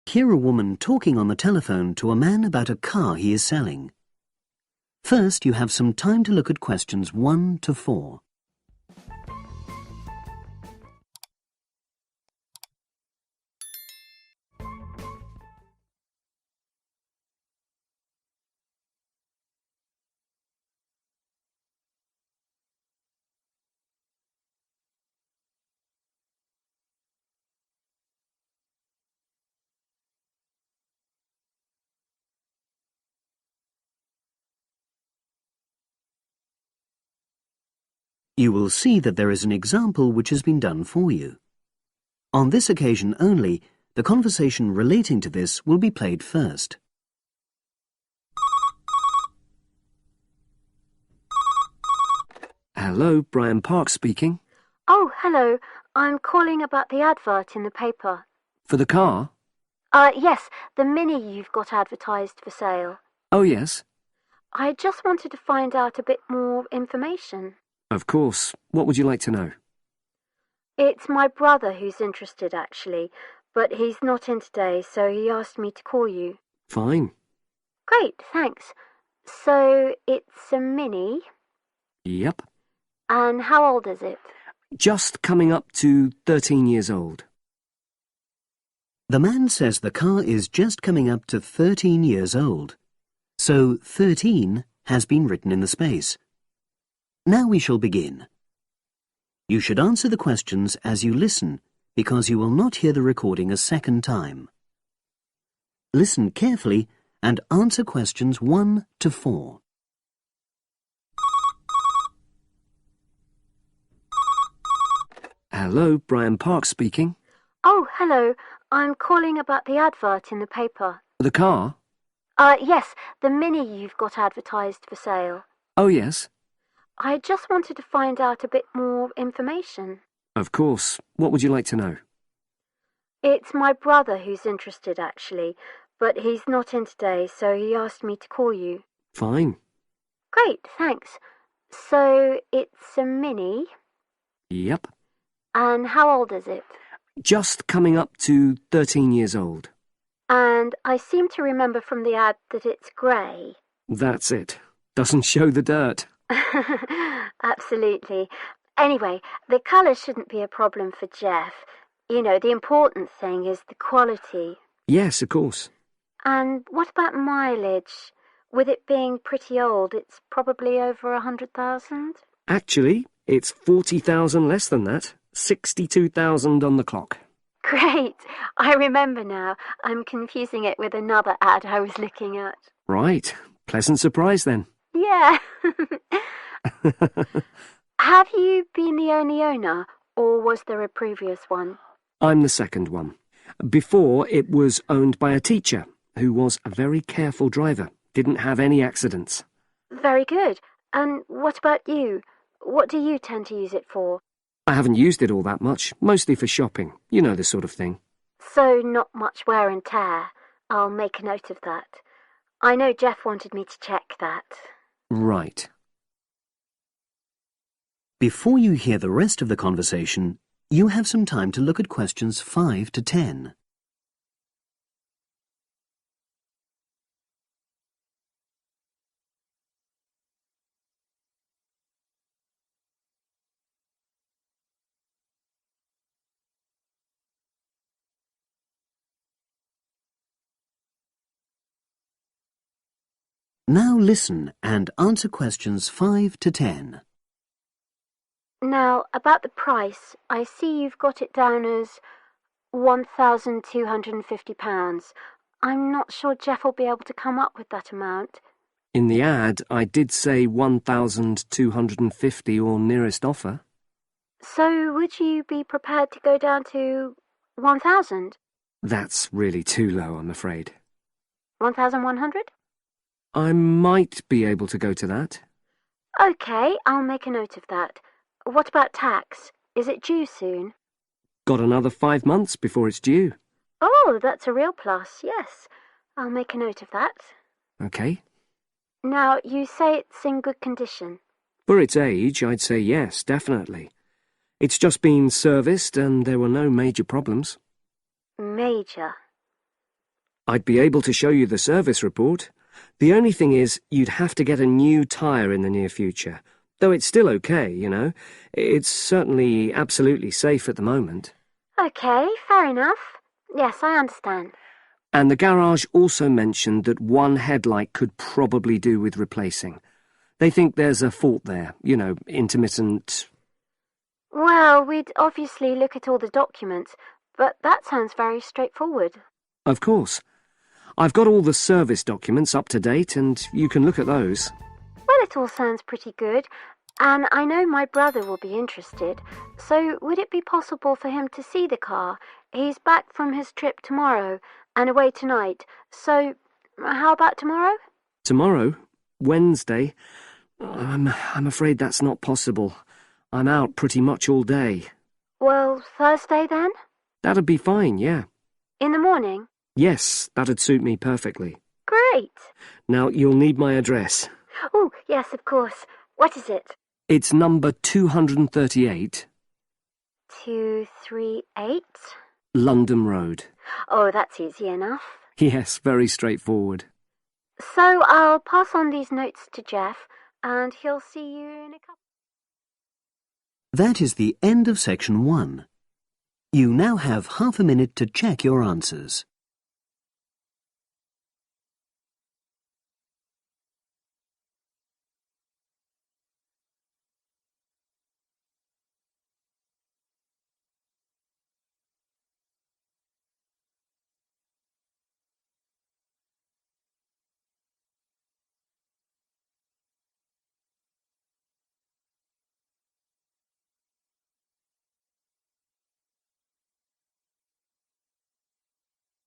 Hear a woman talking on the telephone to a man about a car he is selling. First, you have some time to look at questions 1 to 4. You will see that there is an example which has been done for you. On this occasion only, the conversation relating to this will be played first. Hello, Brian Park speaking. Oh, hello. I'm calling about the advert in the paper. For the car? Yes, the Mini you've got advertised for sale. Oh, yes. I just wanted to find out a bit more information. Of course. What would you like to know? It's my brother who's interested, actually, but he's not in today, so he asked me to call you. Fine. Great, thanks. So, it's a Mini? Yep. And how old is it? Just coming up to 13 years old. The man says the car is just coming up to 13 years old. So 13 has been written in the space. Now we shall begin. You should answer the questions as you listen, because you will not hear the recording a second time. Listen carefully and answer questions 1 to 4. Hello, Brian Park speaking. Oh, hello. I'm calling about the advert in the paper. For the car? Yes, the Mini you've got advertised for sale. Oh, yes. I just wanted to find out a bit more information. Of course. What would you like to know? It's my brother who's interested, actually, but he's not in today, so he asked me to call you. Fine. Great, thanks. So, it's a Mini? Yep. And how old is it? Just coming up to 13 years old. And I seem to remember from the ad that it's grey. That's it. Doesn't show the dirt. Absolutely. Anyway, the colour shouldn't be a problem for Jeff. You know, the important thing is the quality. Yes, of course. And what about mileage? With it being pretty old, it's probably over 100,000? Actually, it's 40,000 less than that. 62,000 on the clock. Great! I remember now. I'm confusing it with another ad I was looking at. Right. Pleasant surprise then. Yeah. Have you been the only owner, or was there a previous one? I'm the second one. Before, it was owned by a teacher who was a very careful driver. Didn't have any accidents. Very good. And what about you? What do you tend to use it for? I haven't used it all that much, mostly for shopping. You know, the sort of thing. So not much wear and tear. I'll make a note of that. I know Jeff wanted me to check that. Right. Before you hear the rest of the conversation, you have some time to look at questions 5 to 10. Now listen and answer questions 5 to 10. Now, about the price, I see you've got it down as £1,250. I'm not sure Jeff will be able to come up with that amount. In the ad, I did say 1,250 or nearest offer. So would you be prepared to go down to 1,000? That's really too low, I'm afraid. 1,100? I might be able to go to that. OK, I'll make a note of that. What about tax? Is it due soon? Got another 5 months before it's due. Oh, that's a real plus, yes. I'll make a note of that. OK. Now, you say it's in good condition. For its age, I'd say yes, definitely. It's just been serviced and there were no major problems. Major. I'd be able to show you the service report. The only thing is, you'd have to get a new tyre in the near future. Though it's still okay, you know. It's certainly absolutely safe at the moment. Okay, fair enough. Yes, I understand. And the garage also mentioned that one headlight could probably do with replacing. They think there's a fault there, you know, intermittent. Well, we'd obviously look at all the documents, but that sounds very straightforward. Of course. I've got all the service documents up to date, and you can look at those. Well, it all sounds pretty good, and I know my brother will be interested, so would it be possible for him to see the car? He's back from his trip tomorrow and away tonight, so how about tomorrow? Tomorrow? Wednesday? I'm afraid that's not possible. I'm out pretty much all day. Well, Thursday then? That'd be fine, yeah. In the morning? Yes, that'd suit me perfectly. Great. Now, you'll need my address. Oh, yes, of course. What is it? It's number 238. 238? London Road. Oh, that's easy enough. Yes, very straightforward. So I'll pass on these notes to Jeff, and he'll see you in a couple. That is the end of section 1. You now have half a minute to check your answers.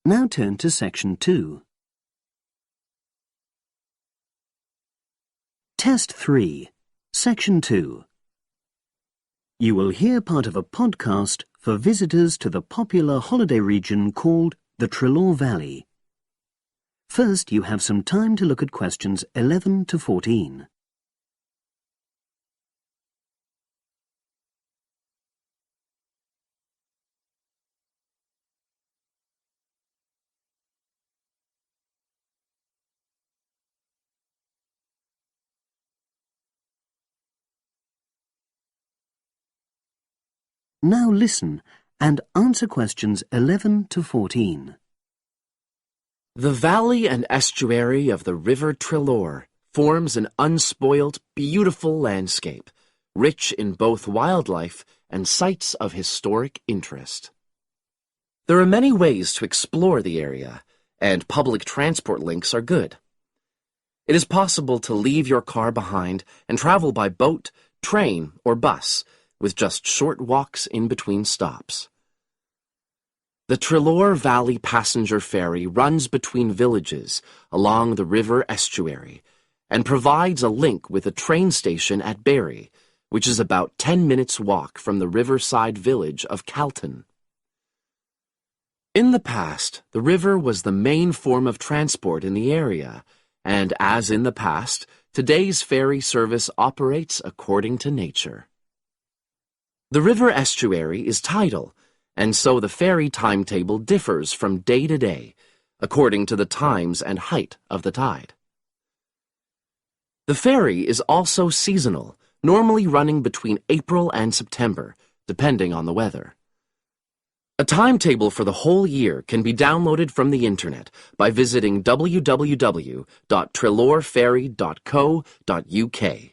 Now turn to section 2. Test 3, section 2. You will hear part of a podcast for visitors to the popular holiday region called the Treloar Valley. First, you have some time to look at questions 11 to 14. Now listen and answer questions 11 to 14. The valley and estuary of the River Treloar forms an unspoilt, beautiful landscape, rich in both wildlife and sites of historic interest. There are many ways to explore the area, and public transport links are good. It is possible to leave your car behind and travel by boat, train, or bus, with just short walks in between stops. The Treloar Valley Passenger Ferry runs between villages along the river estuary and provides a link with a train station at Barry, which is about 10 minutes' walk from the riverside village of Calton. In the past, the river was the main form of transport in the area, and as in the past, today's ferry service operates according to nature. The river estuary is tidal, and so the ferry timetable differs from day to day, according to the times and height of the tide. The ferry is also seasonal, normally running between April and September, depending on the weather. A timetable for the whole year can be downloaded from the internet by visiting www.treloarferry.co.uk.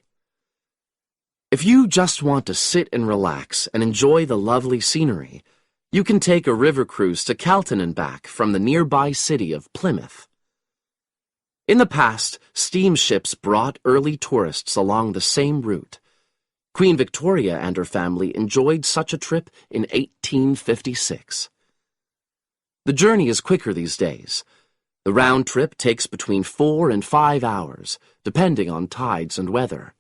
If you just want to sit and relax and enjoy the lovely scenery, you can take a river cruise to Calton and back from the nearby city of Plymouth. In the past, steamships brought early tourists along the same route. Queen Victoria and her family enjoyed such a trip in 1856. The journey is quicker these days. The round trip takes between 4 and 5 hours, depending on tides and weather.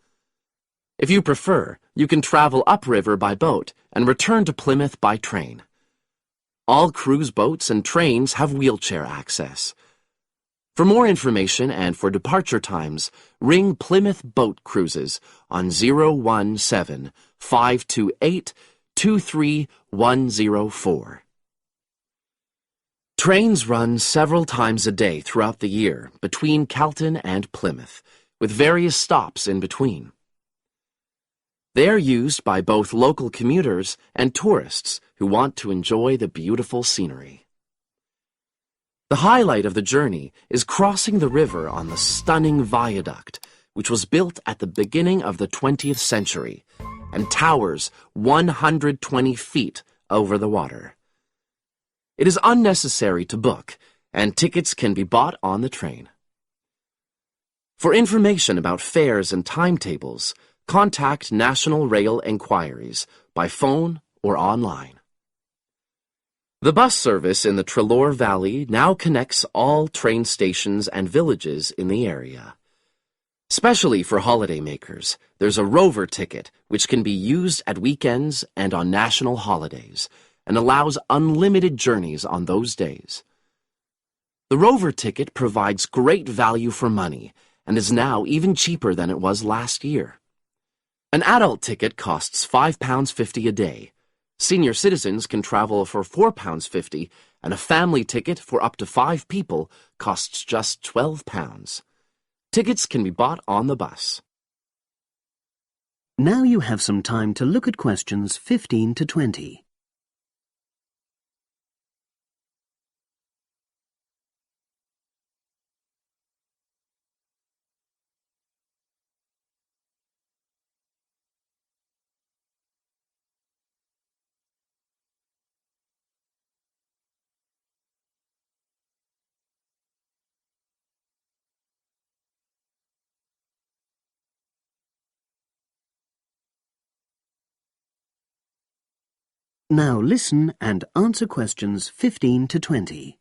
If you prefer, you can travel upriver by boat and return to Plymouth by train. All cruise boats and trains have wheelchair access. For more information and for departure times, ring Plymouth Boat Cruises on 017-528-23104. Trains run several times a day throughout the year between Calton and Plymouth, with various stops in between. They are used by both local commuters and tourists who want to enjoy the beautiful scenery. The highlight of the journey is crossing the river on the stunning viaduct, which was built at the beginning of the 20th century and towers 120 feet over the water. It is unnecessary to book, and tickets can be bought on the train. For information about fares and timetables, contact National Rail Enquiries by phone or online. The bus service in the Treloar Valley now connects all train stations and villages in the area. Especially for holidaymakers, there's a Rover ticket which can be used at weekends and on national holidays, and allows unlimited journeys on those days. The Rover ticket provides great value for money and is now even cheaper than it was last year. An adult ticket costs £5.50 a day. Senior citizens can travel for £4.50, and a family ticket for up to 5 people costs just £12. Tickets can be bought on the bus. Now you have some time to look at questions 15 to 20. Now listen and answer questions 15 to 20.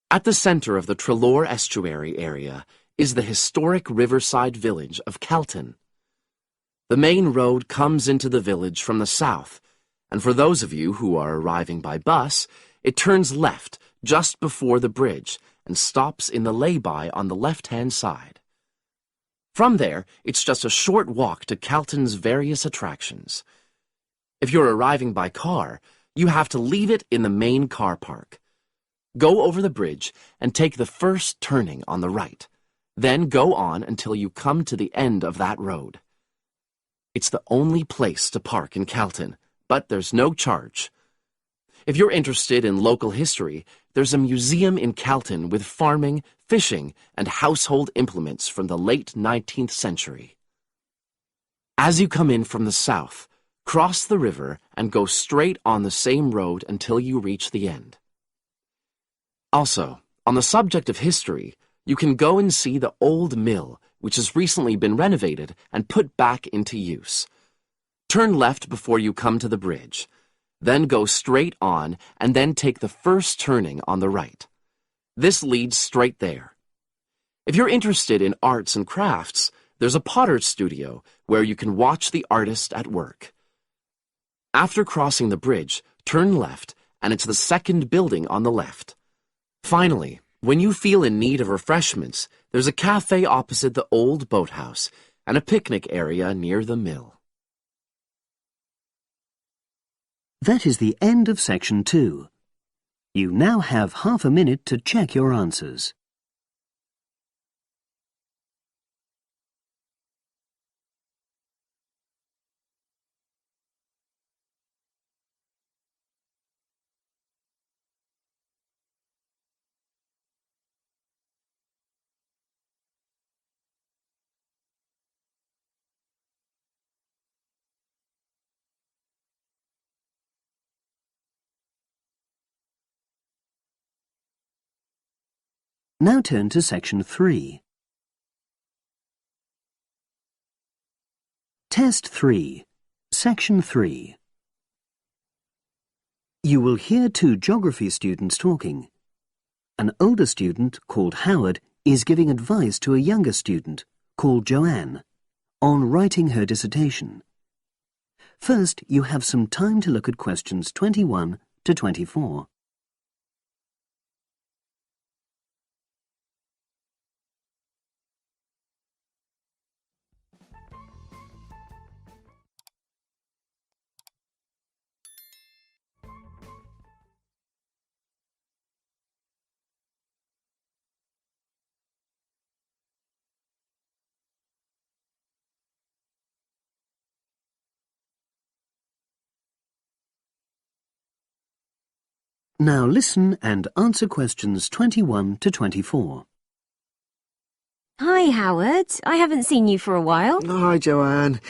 At the center of the Treloar estuary area is the historic riverside village of Calton. The main road comes into the village from the south, and for those of you who are arriving by bus, it turns left just before the bridge and stops in the lay-by on the left-hand side. From there, it's just a short walk to Calton's various attractions. If you're arriving by car, you have to leave it in the main car park. Go over the bridge and take the first turning on the right. Then go on until you come to the end of that road. It's the only place to park in Calton, but there's no charge. If you're interested in local history, there's a museum in Calton with farming, fishing, and household implements from the late 19th century. As you come in from the south, cross the river and go straight on the same road until you reach the end. Also, on the subject of history, you can go and see the old mill, which has recently been renovated and put back into use. Turn left before you come to the bridge. Then go straight on and then take the first turning on the right. This leads straight there. If you're interested in arts and crafts, there's a potter's studio where you can watch the artist at work. After crossing the bridge, turn left, and it's the second building on the left. Finally, when you feel in need of refreshments, there's a cafe opposite the old boathouse and a picnic area near the mill. That is the end of section 2. You now have half a minute to check your answers. Now turn to section 3. Test 3, section 3. You will hear 2 geography students talking. An older student, called Howard, is giving advice to a younger student, called Joanne, on writing her dissertation. First, you have some time to look at questions 21 to 24. Now listen and answer questions 21 to 24. Hi, Howard. I haven't seen you for a while. Hi, Joanne.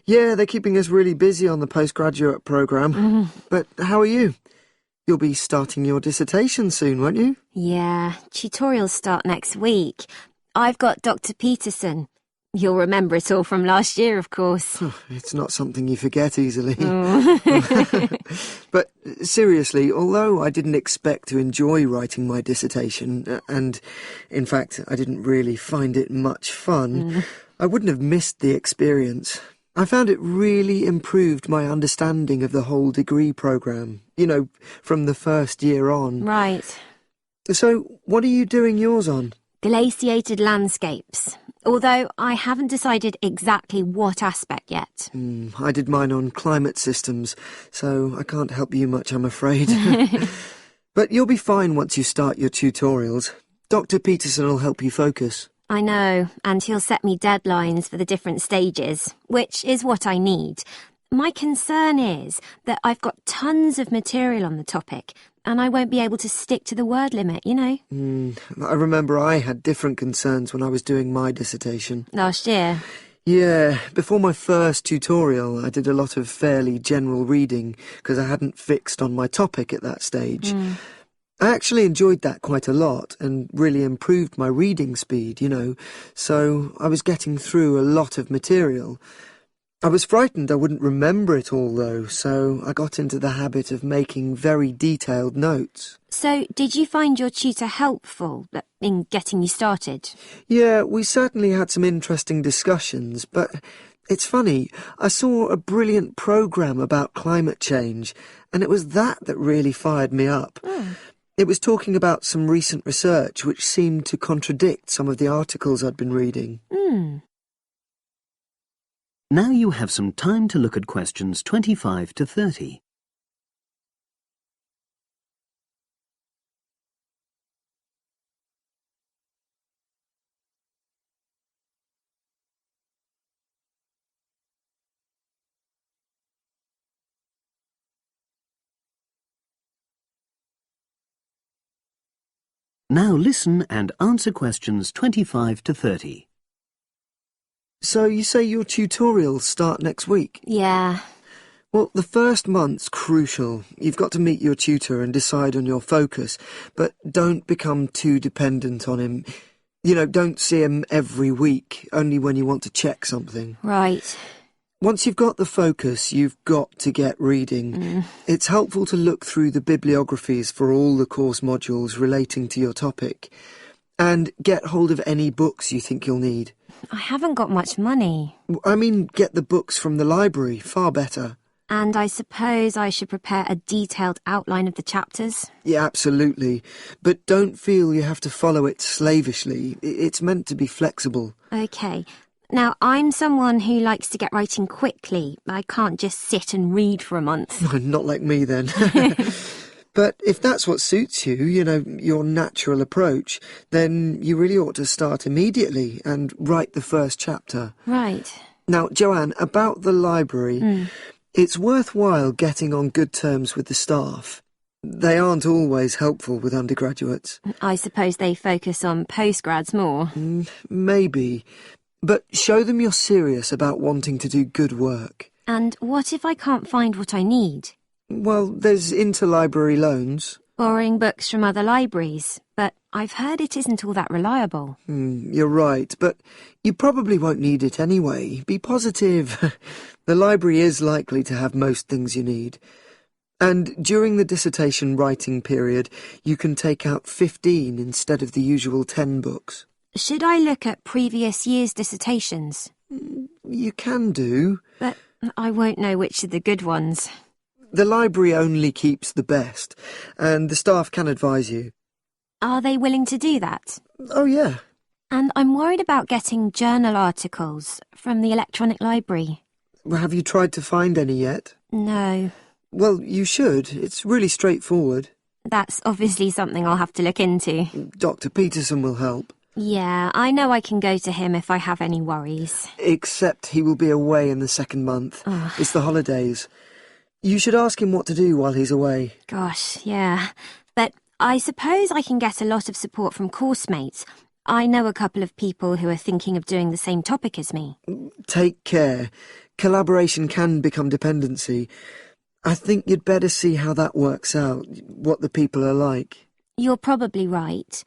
Yeah, they're keeping us really busy on the postgraduate programme. But how are you? You'll be starting your dissertation soon, won't you? Yeah, tutorials start next week. I've got Dr. Peterson. You'll remember it all from last year, of course. It's not something you forget easily. Oh. But seriously, although I didn't expect to enjoy writing my dissertation, and in fact I didn't really find it much fun, I wouldn't have missed the experience. I found it really improved my understanding of the whole degree programme, from the first year on. Right. So, what are you doing yours on? Glaciated landscapes. Although I haven't decided exactly what aspect yet. I did mine on climate systems, so I can't help you much, I'm afraid. But you'll be fine once you start your tutorials. Dr. Peterson will help you focus. I know, and he'll set me deadlines for the different stages, which is what I need. My concern is that I've got tons of material on the topic, and I won't be able to stick to the word limit, I remember I had different concerns when I was doing my dissertation. Last year. Yeah, before my first tutorial, I did a lot of fairly general reading because I hadn't fixed on my topic at that stage. I actually enjoyed that quite a lot and really improved my reading speed, so I was getting through a lot of material. I was frightened I wouldn't remember it all, though, so I got into the habit of making very detailed notes. So, did you find your tutor helpful in getting you started? Yeah, we certainly had some interesting discussions, but it's funny, I saw a brilliant programme about climate change, and it was that really fired me up. It was talking about some recent research which seemed to contradict some of the articles I'd been reading. Now you have some time to look at questions 25 to 30. Now listen and answer questions 25 to 30. So you say your tutorials start next week? Yeah. Well, the first month's crucial. You've got to meet your tutor and decide on your focus, but don't become too dependent on him. Don't see him every week, only when you want to check something. Right. Once you've got the focus, you've got to get reading. It's helpful to look through the bibliographies for all the course modules relating to your topic, and get hold of any books you think you'll need. I haven't got much money. I mean, get the books from the library, far better. And I suppose I should prepare a detailed outline of the chapters? Yeah, absolutely. But don't feel you have to follow it slavishly. It's meant to be flexible. OK. Now, I'm someone who likes to get writing quickly. I can't just sit and read for a month. Not like me, then. But if that's what suits you, your natural approach, then you really ought to start immediately and write the first chapter. Right. Now, Joanne, about the library, it's worthwhile getting on good terms with the staff. They aren't always helpful with undergraduates. I suppose they focus on postgrads more. Maybe. But show them you're serious about wanting to do good work. And what if I can't find what I need? Well, there's interlibrary loans. Borrowing books from other libraries, but I've heard it isn't all that reliable. You're right, but you probably won't need it anyway. Be positive. The library is likely to have most things you need. And during the dissertation writing period, you can take out 15 instead of the usual 10 books. Should I look at previous year's dissertations? You can do. But I won't know which are the good ones. The library only keeps the best, and the staff can advise you. Are they willing to do that? Oh, yeah. And I'm worried about getting journal articles from the electronic library. Well, have you tried to find any yet? No. Well, you should. It's really straightforward. That's obviously something I'll have to look into. Dr. Peterson will help. Yeah, I know I can go to him if I have any worries. Except he will be away in the second month. It's the holidays. You should ask him what to do while he's away. Gosh, yeah. But I suppose I can get a lot of support from course mates. I know a couple of people who are thinking of doing the same topic as me. Take care. Collaboration can become dependency. I think you'd better see how that works out, what the people are like. You're probably right.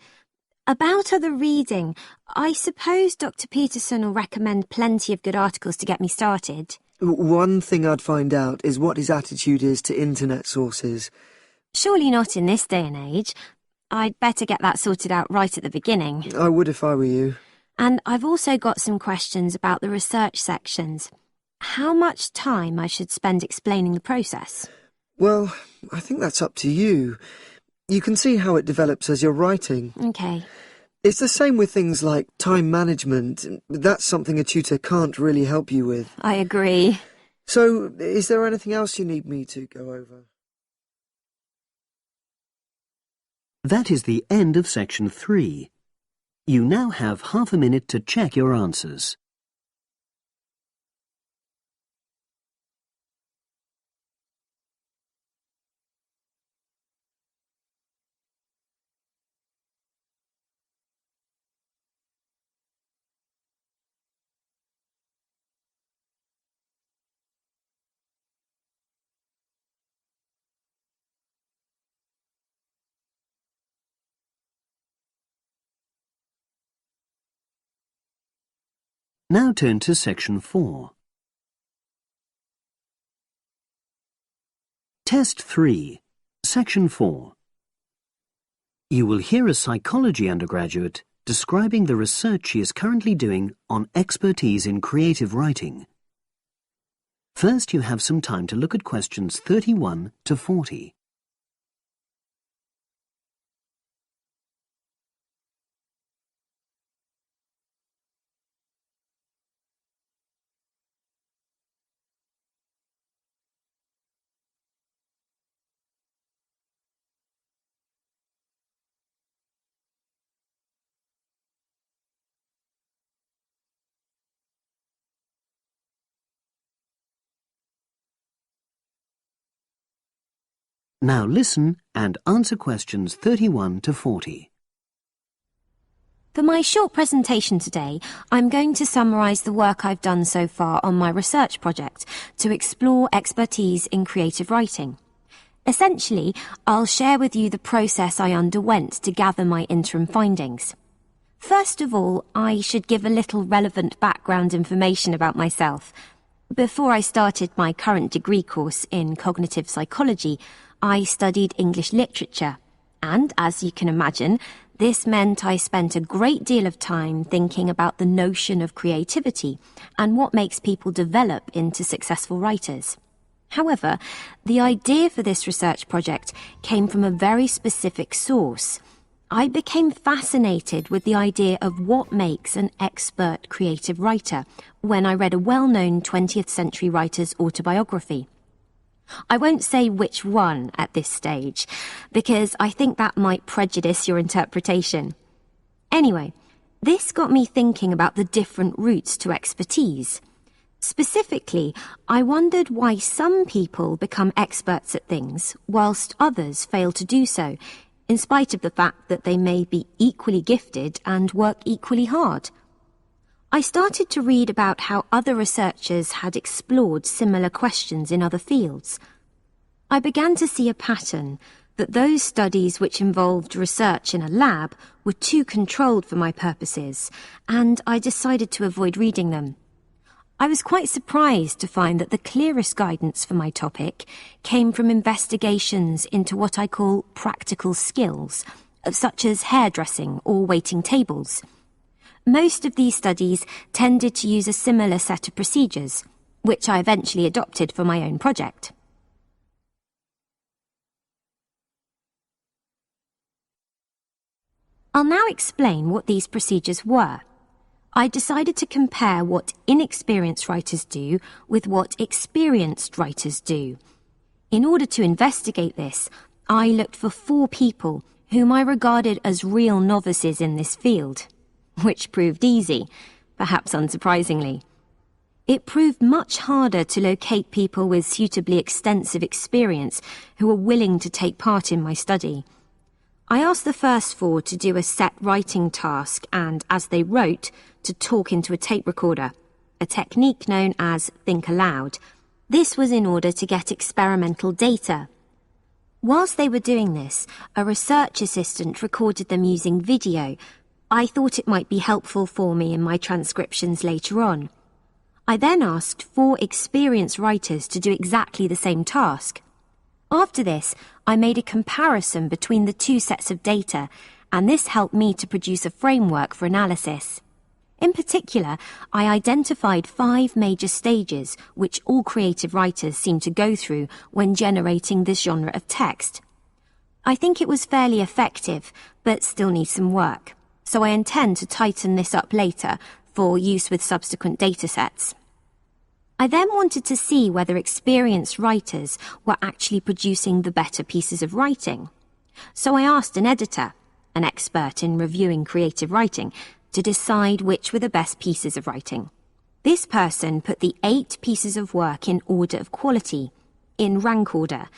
About other reading, I suppose Dr. Peterson will recommend plenty of good articles to get me started. One thing I'd find out is what his attitude is to internet sources. Surely not in this day and age. I'd better get that sorted out right at the beginning. I would if I were you. And I've also got some questions about the research sections. How much time I should spend explaining the process? Well, I think that's up to you. You can see how it develops as you're writing. Okay. It's the same with things like time management. That's something a tutor can't really help you with. I agree. So, is there anything else you need me to go over? That is the end of section 3. You now have half a minute to check your answers. Now turn to section 4. Test 3, section 4. You will hear a psychology undergraduate describing the research she is currently doing on expertise in creative writing. First, you have some time to look at questions 31 to 40. Now listen and answer questions 31 to 40. For my short presentation today, I'm going to summarise the work I've done so far on my research project to explore expertise in creative writing. Essentially, I'll share with you the process I underwent to gather my interim findings. First of all, I should give a little relevant background information about myself. Before I started my current degree course in cognitive psychology, I studied English literature, and as you can imagine, this meant I spent a great deal of time thinking about the notion of creativity and what makes people develop into successful writers. However, the idea for this research project came from a very specific source. I became fascinated with the idea of what makes an expert creative writer when I read a well-known 20th century writer's autobiography. I won't say which one at this stage, because I think that might prejudice your interpretation. Anyway, this got me thinking about the different routes to expertise. Specifically, I wondered why some people become experts at things whilst others fail to do so, in spite of the fact that they may be equally gifted and work equally hard. I started to read about how other researchers had explored similar questions in other fields. I began to see a pattern that those studies which involved research in a lab were too controlled for my purposes, and I decided to avoid reading them. I was quite surprised to find that the clearest guidance for my topic came from investigations into what I call practical skills, such as hairdressing or waiting tables. Most of these studies tended to use a similar set of procedures, which I eventually adopted for my own project. I'll now explain what these procedures were. I decided to compare what inexperienced writers do with what experienced writers do. In order to investigate this, I looked for 4 people whom I regarded as real novices in this field, which proved easy, perhaps unsurprisingly. It proved much harder to locate people with suitably extensive experience who were willing to take part in my study. I asked the first four to do a set writing task and, as they wrote, to talk into a tape recorder, a technique known as think aloud. This was in order to get experimental data. Whilst they were doing this, a research assistant recorded them using video. I thought it might be helpful for me in my transcriptions later on. I then asked 4 experienced writers to do exactly the same task. After this, I made a comparison between the 2 sets of data, and this helped me to produce a framework for analysis. In particular, I identified 5 major stages which all creative writers seem to go through when generating this genre of text. I think it was fairly effective, but still needs some work, so I intend to tighten this up later for use with subsequent datasets. I then wanted to see whether experienced writers were actually producing the better pieces of writing. So I asked an editor, an expert in reviewing creative writing, to decide which were the best pieces of writing. This person put the 8 pieces of work in order of quality, in rank order,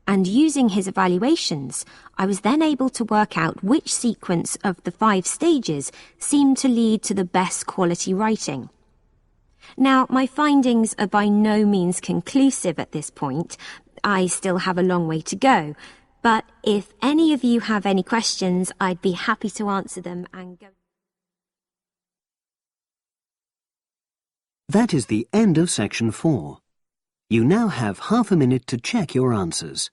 and using his evaluations, I was then able to work out which sequence of the 5 stages seemed to lead to the best quality writing. Now, my findings are by no means conclusive at this point. I still have a long way to go, but if any of you have any questions, I'd be happy to answer them and go. That is the end of section 4. You now have half a minute to check your answers.